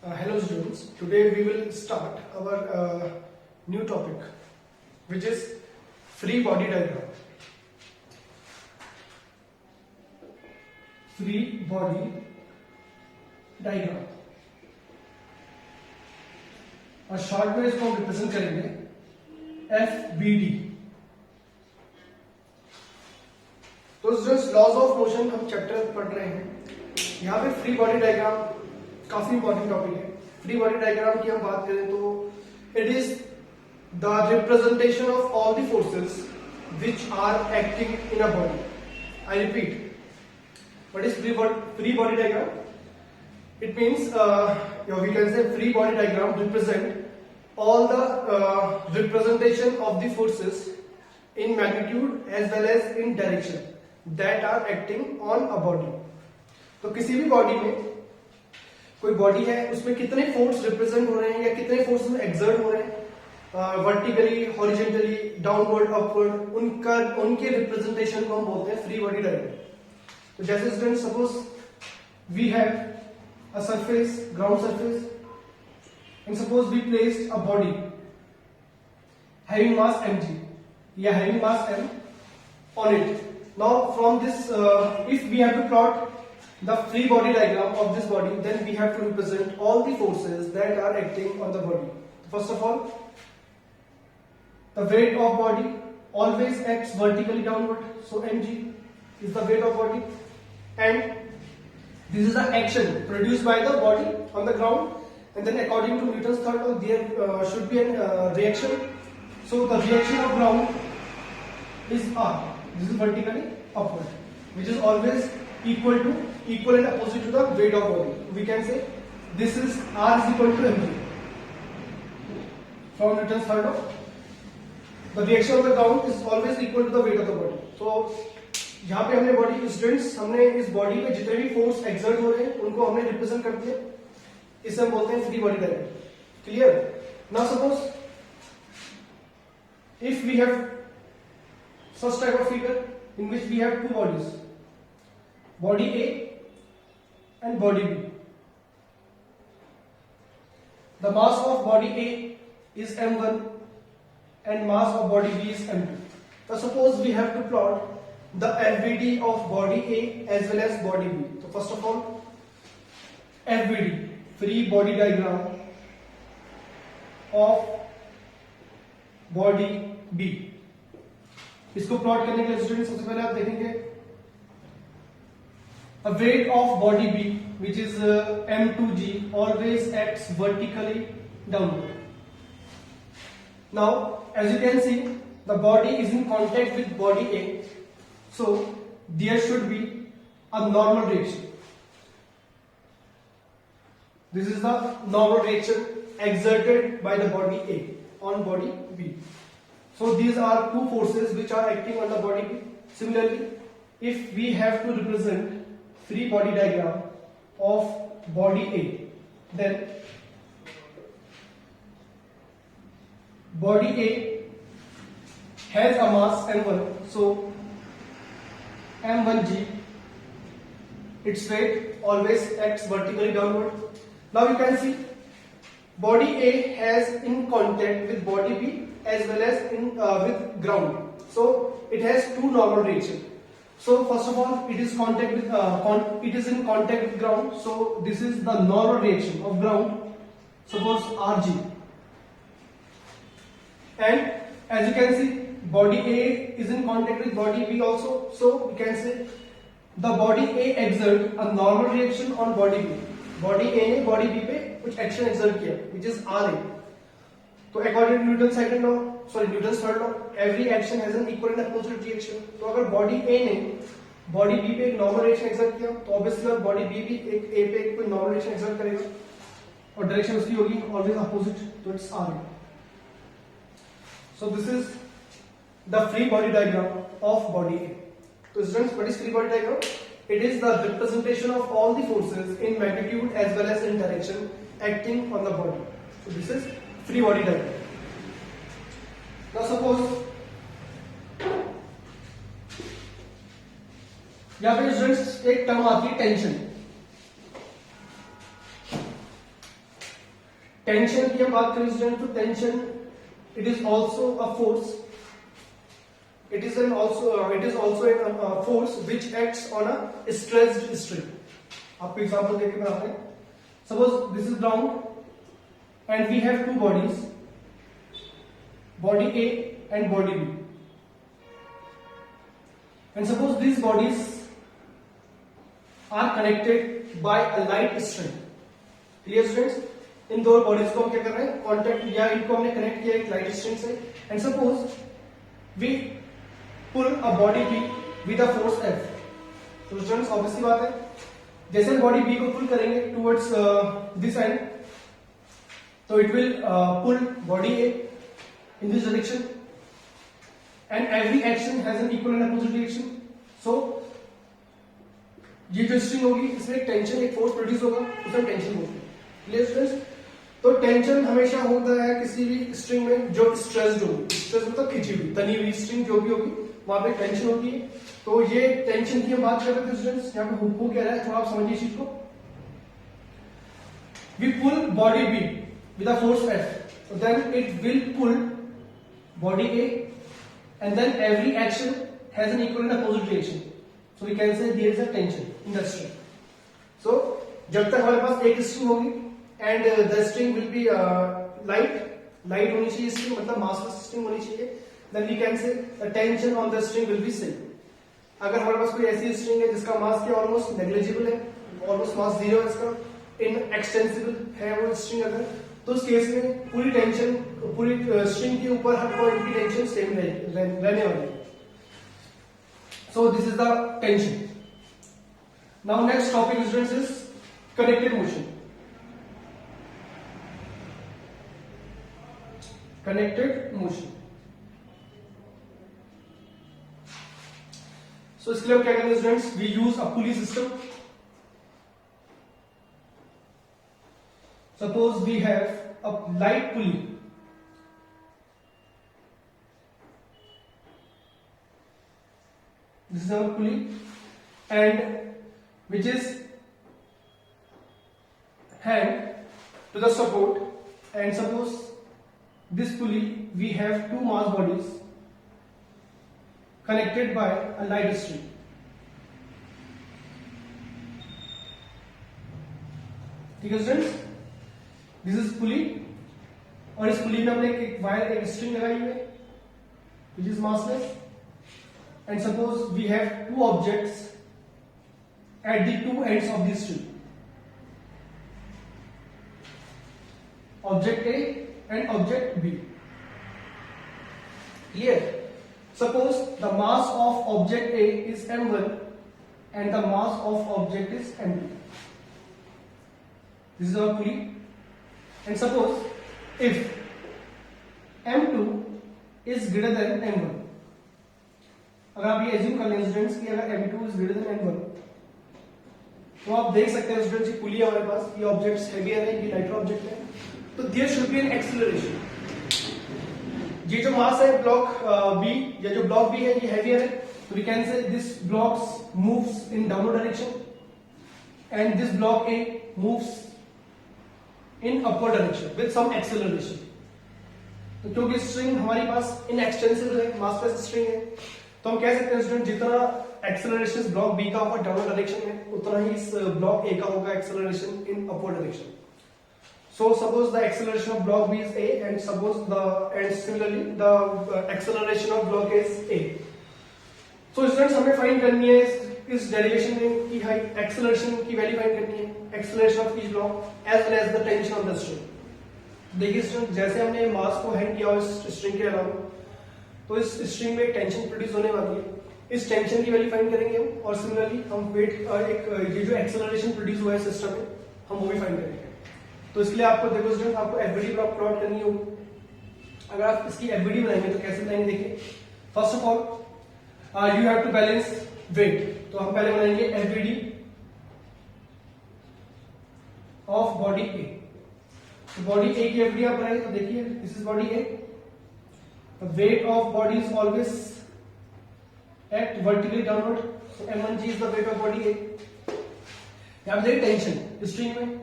Hello students, today we will start our new topic which is free body diagram. Free body diagram और short में इसको हम represent करेंगे FBD. तो students laws of motion हम chapter पढ़ रहे हैं. यहाँ पे फ्री बॉडी डायग्राम काफी इंपॉर्टेंट टॉपिक है. फ्री बॉडी डायग्राम की हम बात करें तो it is the representation of all the forces which are acting in a body. I repeat, what is free body diagram? It means we can say free body diagram represent all the representation of the forces in magnitude as well as in direction that are acting on a body. तो किसी भी body में कोई body है उसमें कितने force represent हो रहे हैं या कितने फोर्स में एक्सर्ट हो रहे हैं वर्टिकली, हॉरिजेंटली, डाउनवर्ड, अपवर्ड, उनके रिप्रेजेंटेशन को हम बोलते हैं फ्री बॉडी डायग्राम. तो जैसे student suppose we have a surface, ground surface, and suppose we placed a body having mass mg, having mass m on it. Now from this, if we have to plot the free body diagram of this body, then we have to represent all the forces that are acting on the body. First of all, the weight of body always acts vertically downward, so mg is the weight of body, and this is the action produced by the body on the ground, and then according to Newton's third law there should be a reaction. So the reaction of ground is R. This is vertically upward, which is always equal and opposite to the weight of body. We can say this is R is equal to mg from Newton's third law. The reaction of the ground is always equal to the weight of the body. So यहाँ पे हमने body students हमने इस body में जितने भी force exert हो रहे हैं उनको हमने रिप्रेजेंट कर दिया. इसे हम बोलते हैं free body diagram. Clear? Now suppose if we have such type of figure in which we have two bodies, body A and body B. The mass of body A is m1 and mass of body b is m2. So suppose we have to plot the FBD of body A as well as body B. So first of all, FBD, free body diagram of body B. इसको plot करने के लिए student सबसे पहले आप देखेंगे a weight of body B which is m2g always acts vertically downward. Now as you can see the body is in contact with body A, so there should be a normal reaction. This is the normal reaction exerted by the body A on body B. So these are two forces which are acting on the body B. Similarly, if we have to represent free body diagram of body A, then body A has a mass m1, so m1g, its weight always acts vertically downward. Now you can see body A has in contact with body B as well as with ground, so it has two normal reactions. So first of all it is in contact with ground, so this is the normal reaction of ground, suppose Rg, and as you can see body A is in contact with body B also, so we can say the body A exert a normal reaction on body B. Body A ने body B पे कुछ action exert किया which is RA. तो according to Newton's third law, every action has an equal and opposite reaction. तो अगर body A ने body B पे एक normal reaction exert किया तो obviously body B भी एक A पे कोई normal reaction exert करेगा और direction उसकी होगी always opposite, तो it's RA. So this is the free body diagram of body A. So students, what is free body diagram? It is the representation of all the forces in magnitude as well as in direction acting on the body. So this is free body diagram. Now suppose यहाँ पे students एक term आती है tension. Tension की हम बात करें student, तो tension it is also a force, it is also a force which acts on a stressed string. आपको एग्जांपल देके बताते हैं. Suppose this is ground and we have two bodies, body A and body B, and suppose these bodies are connected by a light string. Clear students? इन दो bodies को हम क्या कर रहे हैं, कॉन्टेक्ट या इनको हमने कनेक्ट किया एक लाइट स्ट्रिंग से, and suppose we pull a body B with a force F. तो स्टूडेंट्स ऑब्वियसली बात है, जैसे हम बॉडी बी को पुल करेंगे टुवर्ड्स दिस एंड, तो it will pull body A in this direction and every action has an equal and opposite reaction. So ये जो स्ट्रिंग होगी इसमें एक टेंशन, एक फोर्स प्रोड्यूस होगा, उसे टेंशन बोलते हैं. Clear students? तो टेंशन हमेशा होता है किसी भी स्ट्रिंग में जो स्ट्रेस्ड होगी, स्ट्रेस मतलब खिंची हुई, तनी हुई स्ट्रिंग जो भी होगी वहां पे टेंशन होती है. तो ये टेंशन की हम बात कर रहे थे स्टूडेंट्स, यहाँ पे हो क्या रहा है थोड़ा आप समझिए इस चीज को. We pull body B with a force F, then it will pull body A and then every action has an equal and opposite reaction. So we can say there is a tension in the string. So जब तक हमारे पास एक string होगी and the string will be light होनी चाहिए string, मतलब massless string होनी चाहिए, then we can say the tension on the string will be same. अगर हमारे पास कोई ऐसी स्ट्रिंग है जिसका मास क्या ऑलमोस्ट नेग्लिजिबल है, ऑलमोस्ट मास जीरो है, इसका इनएक्सटेंसिबल है वो स्ट्रिंग, अगर तो उस केस में पूरी टेंशन, पूरी स्ट्रिंग के ऊपर हर पॉइंट की टेंशन सेम रहने वाली है. So this is the tension. Now next topic students is connected motion. Connected motion. So इसके लिए हम क्या करेंगे students, we use a pulley system. Suppose we have a light pulley. This is our pulley, and which is hanged to the support. And suppose this pulley we have two mass bodies connected by a light string. ठीक है students, this is पुली, और इस पुली में हमने एक wire, एक string लगाई हुई है which is massless, and suppose we have two objects at the two ends of this string, object A and object B. Clear? Suppose the mass of object A is m1 and the mass of object is m2. This is our pulley. And suppose if m2 is greater than m1, अगर आप ये assume कर लें students कि अगर m2 is greater than m1, तो आप देख सकते हैं स्टूडेंट्स ये पुली है हमारे पास, ये ऑब्जेक्ट्स हेवियर है, ये लाइटर ऑब्जेक्ट है, तो there should be an acceleration. ये जो मास है ब्लॉक बी, या जो ब्लॉक बी है ये हेवियर है, तो we can say this blocks moves in downward direction and this block A moves in upward direction with some acceleration. तो क्योंकि स्ट्रिंग हमारी पास इनएक्सटेंसिबल है, मासलेस स्ट्रिंग है, तो हम कह सकते हैं स्टूडेंट जितना एक्सेलरेशन ब्लॉक बी का होगा डाउनवर्ड डायरेक्शन में, उतना ही इस ब्लॉक ए का होगा acceleration in upward direction. So suppose the acceleration of block B is A and suppose and similarly the acceleration of block A is A. So students हमें find करनी है इस derivation में कि हाई एक्सेलरेशन की वैल्यू फाइंड करनी है, acceleration of each block as well as the tension of the string. देखिए स्टूडेंट, जैसे हमने मास को हैंड किया इस स्ट्रिंग के अलावा, तो इस स्ट्रिंग में एक टेंशन प्रोड्यूस होने वाली है, इस टेंशन की वैल्यू फाइंड करेंगे हम, और सिमिलरली हम वेट एक ये जो एक्सेलरेशन प्रोड्यूस हुआ है सिस्टम में, हम वो भी फाइंड करेंगे. तो इसलिए आपको देखो स्टूडेंट, आपको एफवीडी प्लॉट करनी होगी. अगर आप इसकी एफवीडी बनाएंगे तो कैसे बनाएंगे, देखिए first of all you have to balance weight. तो हम पहले बनाएंगे एफवीडी ऑफ बॉडी ए. तो बॉडी ए की एफवीडी आप बनाएंगे तो देखिए this is body A, weight of body is always act vertically downward, so m1g is the weight of body A. यहां पे टेंशन स्ट्रिंग में,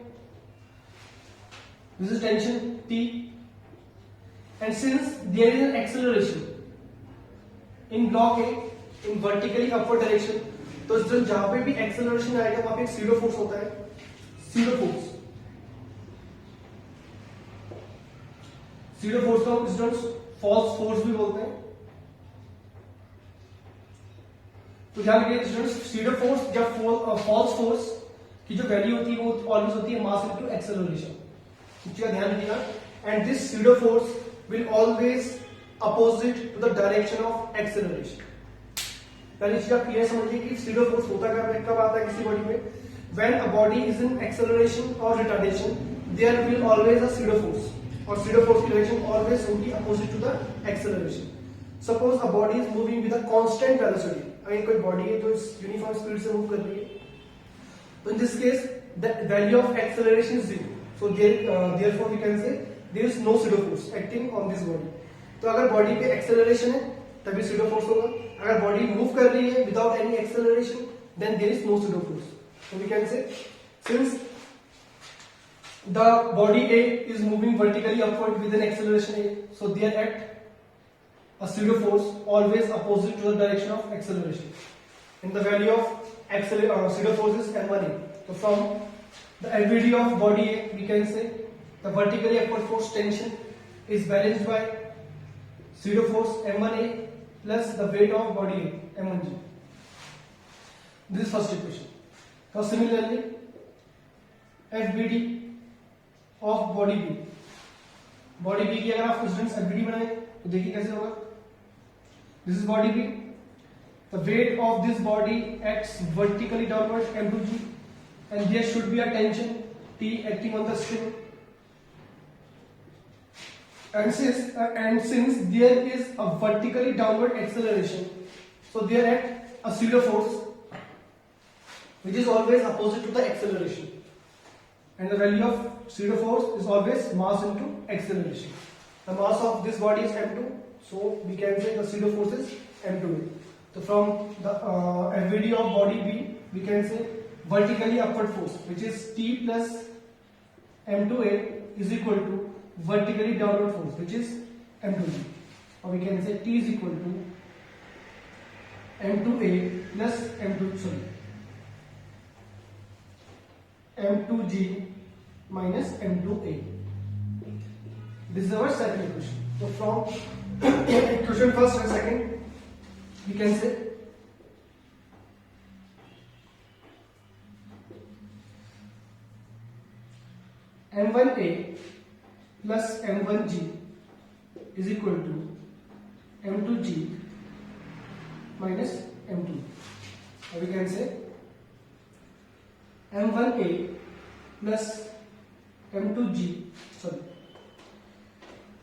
This is tension T, and since there is an acceleration in block A in vertically upward direction, तो जहां पे भी acceleration आएगा वहां पे एक pseudo force होता है, pseudo force को हम स्टूडेंट्स false force भी बोलते हैं। तो ध्यान रखिए स्टूडेंट्स, pseudo force या false force की जो वैल्यू होती है वो ऑलवेज होती है मास इनटू एक्सेलरेशन। इस चीज का ध्यान रखिएगा। And this pseudo force will always opposite to the direction of acceleration। पहली चीज आप क्लियर समझिए कि pseudo force होता कब आता है किसी बॉडी में। When a body is in acceleration or retardation, there will always a pseudo force, और pseudo force की डायरेक्शन ऑलवेज होगी opposite to the acceleration। Suppose a body is moving with a constant velocity। अगर कोई body है जो इस uniform speed से move कर रही है, तो in this case the value of acceleration is 0, so therefore we can say there is no pseudo force acting on this body। तो अगर बॉडी पे एक्सेलरेशन है तभी pseudo force होगा, अगर बॉडी मूव कर रही है without any acceleration then there is no pseudo force। so we can say since the body A is moving vertically upward with an acceleration A, so there act a pseudo force always opposite to the direction of acceleration, and the value of pseudo force is m1A। so from the FVD of body A we can say the vertically upward force tension is balanced by pseudo force m1A plus the weight of body A m1G। this is first equation। now similarly FVD of body B, body B की अगर आप students FBD बनाए तो देखिए कैसे होगा। This is body B, the weight of this body acts vertically downward m2g, and there should be a tension T acting on the string, and since there is a vertically downward acceleration, so there act a pseudo force which is always opposite to the acceleration, and the value of pseudo force is always mass into acceleration। the mass of this body is m2, so we can say the pseudo force is m2a। so from the FVD of body B we can say vertically upward force which is T plus m2a is equal to vertically downward force which is m2g, or we can say T is equal to m2a plus m2g minus m2a। this is our second equation। so from equation first and second we can say m1a plus m1g is equal to m2g minus m2, or we can say m1a plus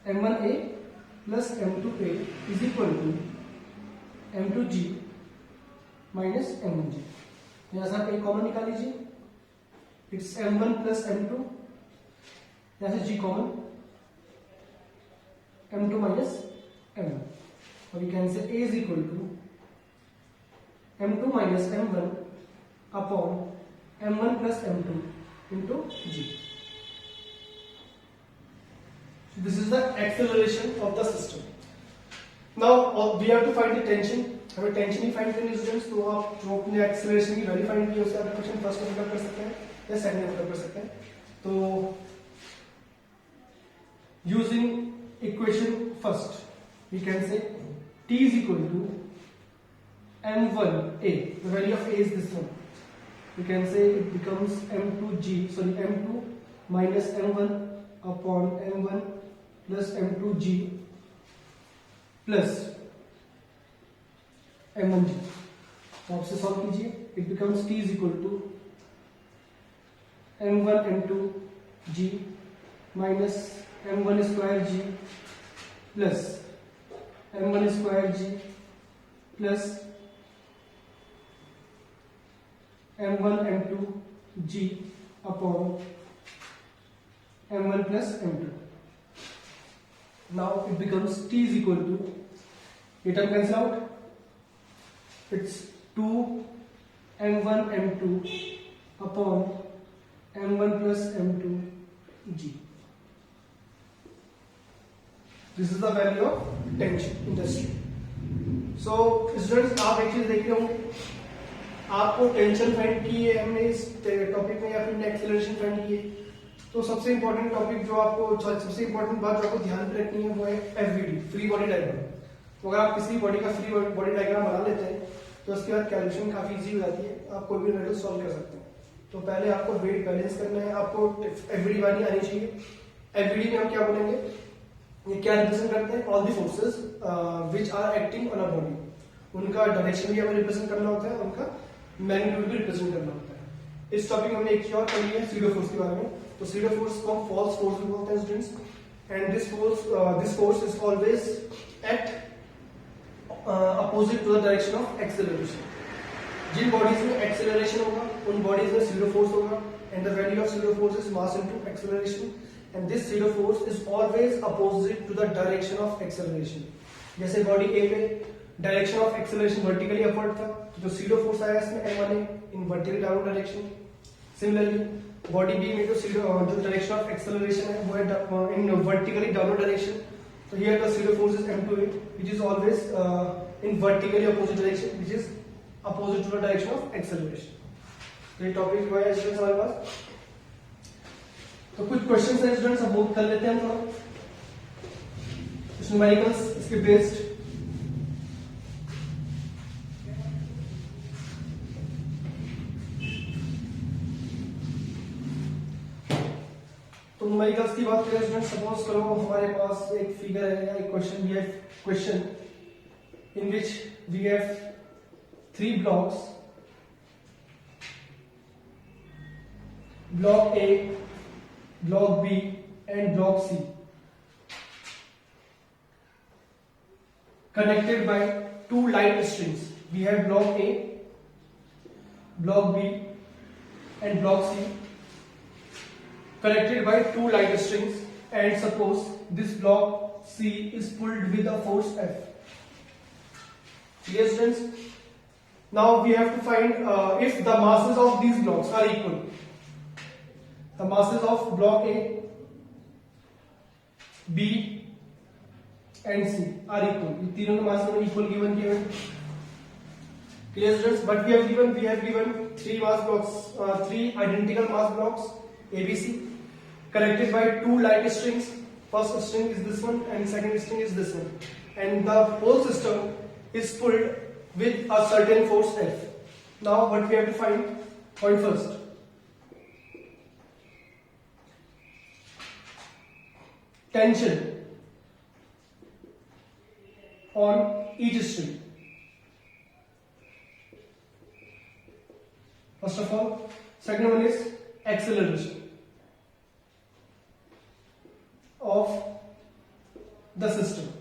m1a plus m2a is equal to m2g minus m1g। यहाँ से आप एक common निकाल लीजिए, it's m1 plus m2, यहाँ से g common, m2 minus m1, और we can say a is equal to m2 minus m1 upon m1 plus m2 into g। so this is the acceleration of the system। now we have to find the tension। हमें tension ही find करनी है students. तो आप जो अपने acceleration की value find की है उससे आप क्वेश्चन फर्स्ट में पुटअप कर सकते हैं या सेकंड में पुटअप कर सकते हैं। तो using equation first we can say t is equal to m1a, the value of a is this one, we can say it becomes m2 minus m1 upon m1 plus m2g plus m1g। तो आपसे solve कीजिए, it becomes t is equal to m1 m2 g minus m1 square g plus m1 square g plus m1 m2 g upon m1 plus m2। now it becomes t is equal to, ये term cancel out, it's 2 m1 m2 upon m1 plus m2 g। This is the value of tension in the string. So students, आप एक चीज देख रहे होंगे, आपको tension find की है हमने इस टॉपिक में, या फिर एक्सेलरेशन फाइंड की है. तो सबसे इंपॉर्टेंट टॉपिक जो आपको, सबसे इंपॉर्टेंट बात जो आपको ध्यान में रखनी है वो है एफबीडी, फ्री बॉडी डायग्राम. तो अगर आप किसी बॉडी का फ्री बॉडी डायग्राम बना लेते हैं तो उसके बाद कैलकुलेशन काफी इजी हो जाती है, आप कोई भी रिडल सॉल्व कर सकते हैं. तो पहले आपको वेट बैलेंस करना है, आपको एफबीडी वाली आनी चाहिए. एफबीडी में हम क्या बोलेंगे, ये क्या रिप्रेजेंट करते हैं, all the forces which are acting on a body. उनका डायरेक्शन भी हमें रिप्रेजेंट करना होता है, उनका मैग्नीट्यूड भी रिप्रेजेंट करना होता है. इस टॉपिक में हमने एक चीज और पढ़ी है सीडो फोर्स के बारे में. तो सीडो फोर्स को हम फॉल्स फोर्स भी बोलते हैं students. And this force is always act opposite to the direction of acceleration. जिन बॉडीज में एक्सेलरेशन होगा उन बॉडीज में सीडो फोर्स होगा. And the value of pseudo force is mass into acceleration. And this pseudo force is always opposite to the direction of acceleration. जैसे body A में direction of acceleration vertically upward था, तो जो pseudo force आया इसमें m1 in vertical downward direction. Similarly body B में जो direction of acceleration है वो है इन वर्टिकली डाउनवर्ड डायरेक्शन. तो here the pseudo force is m2a which is always in vertically opposite direction, which is opposite to the direction of acceleration. तो ये topic हुआ है स्टूडेंट्स हमारे पास. तो कुछ क्वेश्चंस हैं स्टूडेंट्स, हम मूव कर लेते हैं थोड़ा. न्यूमेरिकल्स इसके बेस्ड. तो न्यूमेरिकल्स की बात करें स्टूडेंट, सपोज करो हमारे पास एक फिगर है या एक question, we have question in which we have 3 blocks, block A, block B and block C, connected by 2 light strings. We have block A, block B and block C connected by 2 light strings, and suppose this block C is pulled with a force F. Clear students? Now we have to find if the masses of these blocks are equal. The masses of block A, B and C are equal. ये तीनों के मास हमें equal given किए हैं. Clear students? But we have given 3 mass blocks, 3 identical mass blocks A, B, C, connected by 2 light strings. First string is this one and second string is this one, and the whole system is pulled with a certain force F. Now what we have to find? Point first. Tension on each string. First of all, second one is acceleration of the system.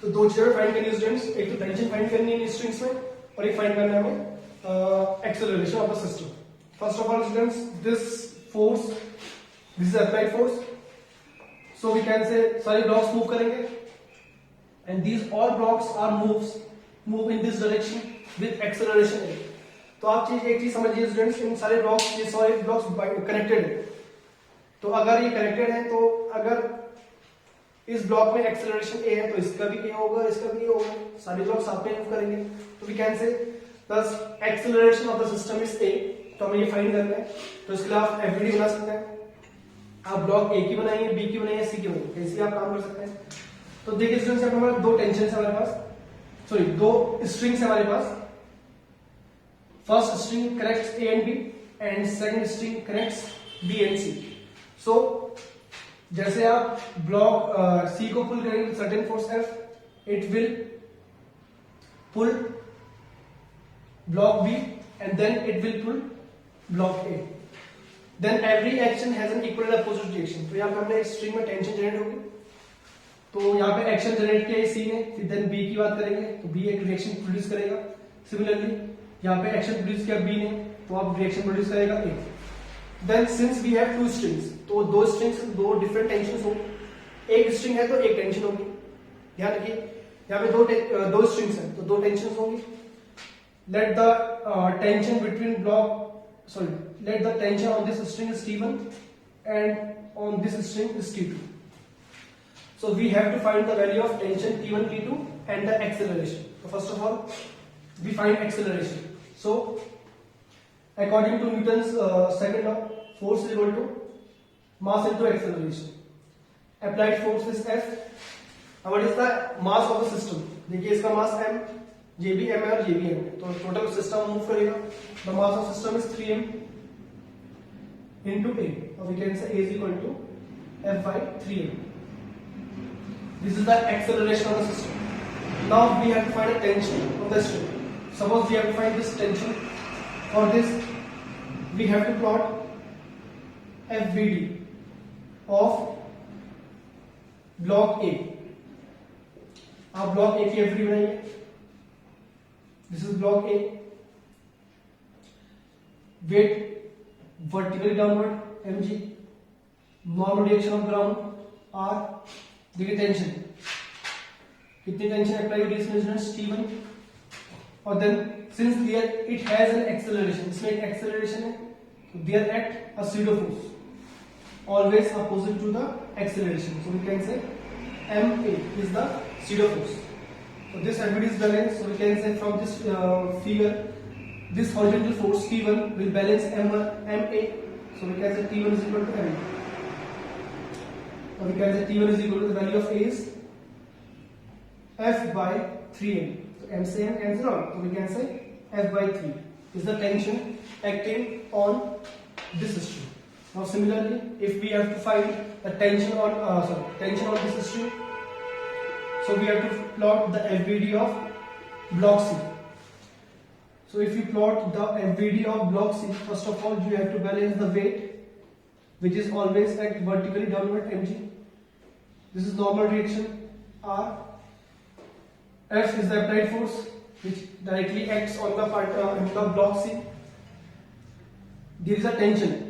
तो 2 चीजें find करनी है students, एक तो tension find करनी है strings में और एक फाइंड करना है हमें acceleration of the system. First of all students, this is applied force. So we can say सारे ब्लॉक्स मूव करेंगे and these all blocks are move in this direction with acceleration A. तो आप एक चीज समझिए स्टूडेंट्स, इन सारे blocks, ये सारे ब्लॉक्स कनेक्टेड है. तो अगर ये कनेक्टेड है तो अगर इस ब्लॉक में एक्सेलरेशन A है तो इसका भी A होगा, इसका भी A होगा. सारे ब्लॉक साथ में मूव करेंगे. तो वी कैन से दस acceleration of the system is A. तो हमें ये फाइंड करना है. तो इसके लिए आप एफबीडी बना सकते हैं. आप ब्लॉक A की बनाइए, B की बनाइए, C की बनाइए, ऐसे आप काम कर सकते हैं. तो देखिए स्टूडेंट्स, हमारे 2 टेंशन है हमारे पास, सॉरी 2 स्ट्रिंग्स है हमारे पास. First string connects A and B and second string connects B and C. So जैसे आप ब्लॉक C को पुल करेंगे certain force F, it will pull block B and then it will pull block A. Then every action has an equal and opposite reaction. तो यहाँ पे हमने string में tension generate होगी. तो यहाँ पे एक्शन जनरेट किया C ने, फिर देन B की बात करेंगे तो B एक रिएक्शन प्रोड्यूस करेगा. सिमिलरली यहाँ पे एक्शन प्रोड्यूस किया B ने तो आप रिएक्शन प्रोड्यूस करेगा A. Then since we have 2 strings, तो 2 स्ट्रिंग्स 2 डिफरेंट टेंशंस हो. एक स्ट्रिंग है तो एक टेंशन होगी. ध्यान रखिए यहाँ पे 2 स्ट्रिंग्स हैं तो 2 टेंशंस होंगी. Let the tension between block, let the tension on this string is T1 and on this string is T2. So we have to find the value of tension T1, T2 and the acceleration. So first of all, we find acceleration. So according to Newton's second law, force is equal to mass into acceleration. Applied force is F. Now what is the mass of the system? देखिए इसका mass m, ये भी m है और ये भी m है, तो total system move करेगा. The mass of system is 3m into a, or we can say a is equal to f by 3m. This is the acceleration of the system. Now we have to find a tension of the string. Suppose we have to find this tension. For this, we have to plot FVD of block A. आप block A की FD बनाइए. This is block A. Weight vertically downward mg. Normal direction of ground r. देखिए tension, कितनी tension apply होगी इसमें students T1. और then since there it has an acceleration, इसमें एक एक्सेलरेशन है, so there act a pseudo force always opposite to the acceleration. So we can say ma is the pseudo force. So this FVD is balanced. So we can say from this figure, this horizontal force P1 will balance ma. So we can say T1 is equal to ma. Or we can say T1 is equal to the value of A is F by 3m. So m से m cancel out. So we can say F by 3 is the tension acting on this string. Now similarly, if we have to find the tension on this string, so we have to plot the FVD of block C. So if you plot the FVD of block C, first of all you have to balance the weight, which is always act vertically downward mg. This is normal direction r. F is the applied force which directly acts on the part in the block C. There is a tension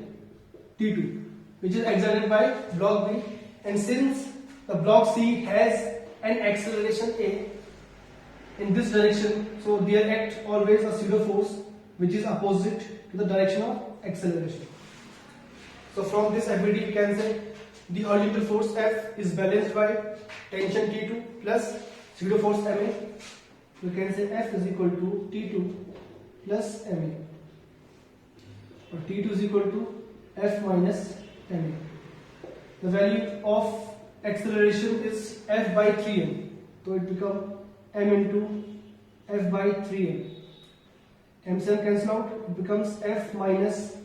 T2 which is exerted by block B, and since the block C has an acceleration A in this direction, so there act always a pseudo force which is opposite to the direction of acceleration. So from this FVD we can say the horizontal force F is balanced by tension T2 plus pseudo force Ma. We can say F is equal to T2 plus Ma, or T2 is equal to F minus Ma. The value of acceleration is F by 3m, so it becomes m into F by 3m. M से m cancel out, it becomes F minus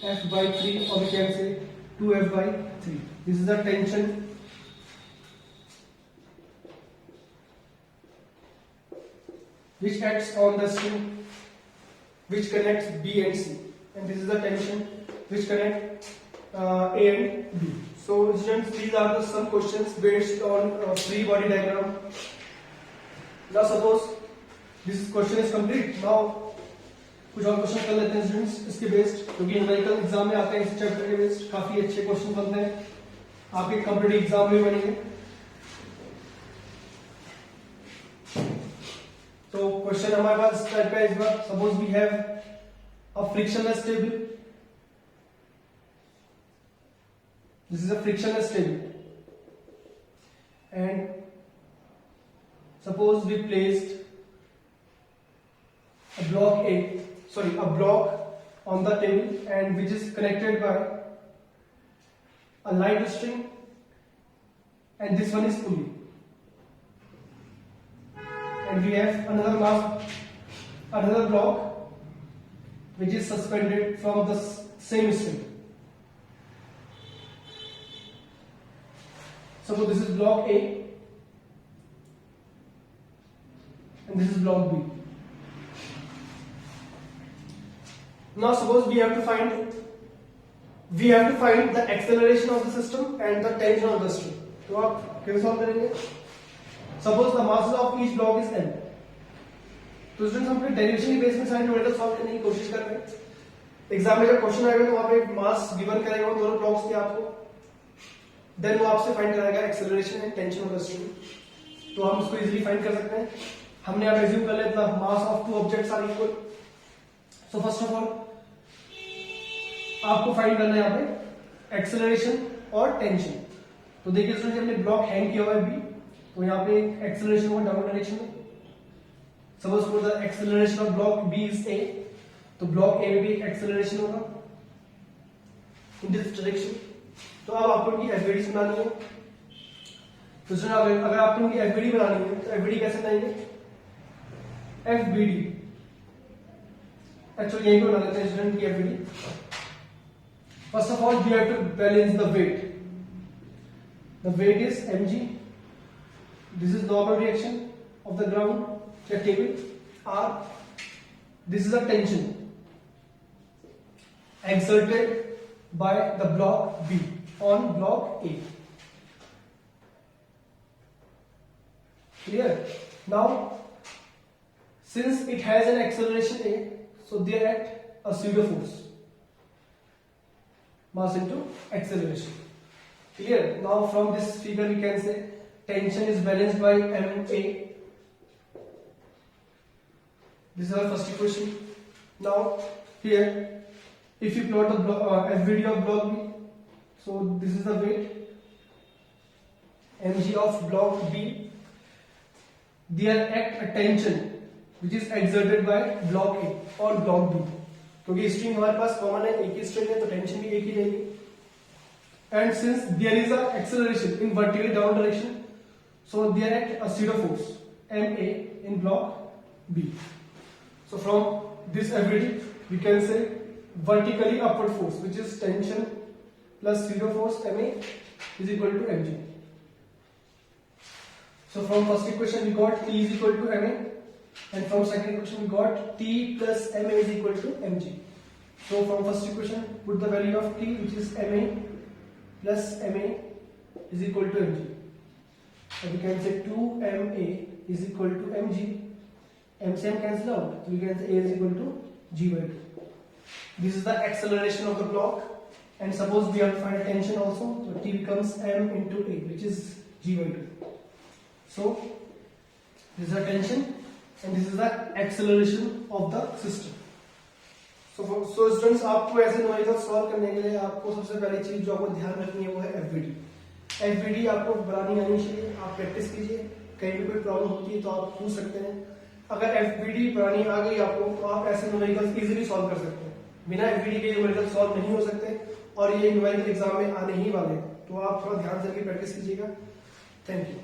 F by 3, or we can say 2F by 3. This is the tension which acts on the string which connects B and C, and this is the tension which connect A and B. So students, these are the some questions based on free body diagram. Now suppose this question is complete. Now कुछ और question कर लेते हैं students इसके based, क्योंकि numerical exam में आते हैं इस चैप्टर के बेस्ड काफी अच्छे क्वेश्चन बनते हैं, आपके कॉम्पिटिटिव एग्जाम में बनेंगे. तो क्वेश्चन हमारे पास इस टाइप का इस बार. Suppose we have a frictionless table. This is a frictionless table, and suppose we placed a block on the table, and which is connected by a light string, and this one is pulley, and we have another block which is suspended from the same string. Suppose this is block A and this is block B. Now suppose we have to find the acceleration of the system and the tension of the string. तो आप कैसे solve करेंगे? Suppose the mass of each block is n. तो students हम अपने derivation के base में सारे न्यूमेरिकल सॉल्व करने की कोशिश कर रहे हैं. एग्जाम में जब क्वेश्चन आएगा तो वहां पे मास गिवन करेगा वो दोनों ब्लॉक्स के आपको, देन वो आपसे फाइंड कराएगा acceleration and tension of the string. तो हम उसको इजीली फाइंड कर सकते हैं. हमने अब एज्यूम कर लिया the mass of two objects are equal. So first of all आपको फाइंड करना है यहाँ पे एक्सेलरेशन और टेंशन। तो देखिए स्टूडेंट, हमने ब्लॉक हैंग किया हुआ है बी, तो यहाँ पे एक्सेलरेशन होगा डाउन डायरेक्शन में। Suppose for the acceleration of block B is A, तो ब्लॉक ए में भी एक्सेलरेशन होगा इन दिस डायरेक्शन। तो अब आपको इनकी एफवीडी बनानी है। तो स्टूडेंट अगर आपको इनकी एफवीडी बनानी है तो एफवीडी कैसे बनाएंगे? एफबीडी एक्चुअली यही बना लेते हैं स्टूडेंट की FBD. First of all we have to balance the weight. The weight is mg, this is normal reaction of the ground या table r, this is the tension exerted by the block B on block A. Clear? Now since it has an acceleration A, so they act a pseudo force, mass into acceleration. Clear? Now from this figure we can say tension is balanced by MA. This is our first equation. Now here if you plot the FVD of block B, so this is the weight mg of block B, there act a tension which is exerted by block A or block B, क्योंकि string हमारे पास common है, एक ही string है, तो tension भी एक ही रहेगी। And since there is a acceleration in vertically down direction, so there act a pseudo force MA in block B. So from this FVD we can say vertically upward force, which is tension plus pseudo force MA is equal to mg. So from first equation we got T is equal to MA, and from second equation we got T plus MA is equal to mg. So from first equation put the value of T, which is MA plus MA is equal to mg, and we can say 2MA is equal to mg. MCM cancel out, so we can say A is equal to g by 2. This is the acceleration of the block, and suppose we have to find a tension also, so T becomes M into A, which is g by 2. So this is the tension and this is the acceleration of the system. So students, आपको ऐसे numerical solve करने के लिए आपको सबसे पहली चीज जो आपको ध्यान रखनी है वो है एफवीडी। एफवीडी आपको बनानी आनी चाहिए, आप प्रैक्टिस कीजिए, कहीं भी कोई प्रॉब्लम होती है तो आप पूछ सकते हैं। अगर एफवीडी बनानी आ गई आपको तो आप ऐसे न्यूमेरिकल्स इजीली सॉल्व कर सकते हैं। बिना एफवीडी के न्यूमेरिकल सॉल्व नहीं हो सकते और ये न्यूमेरिकल एग्जाम में आने ही वाले हैं, तो आप थोड़ा ध्यान से प्रैक्टिस कीजिएगा। Thank you.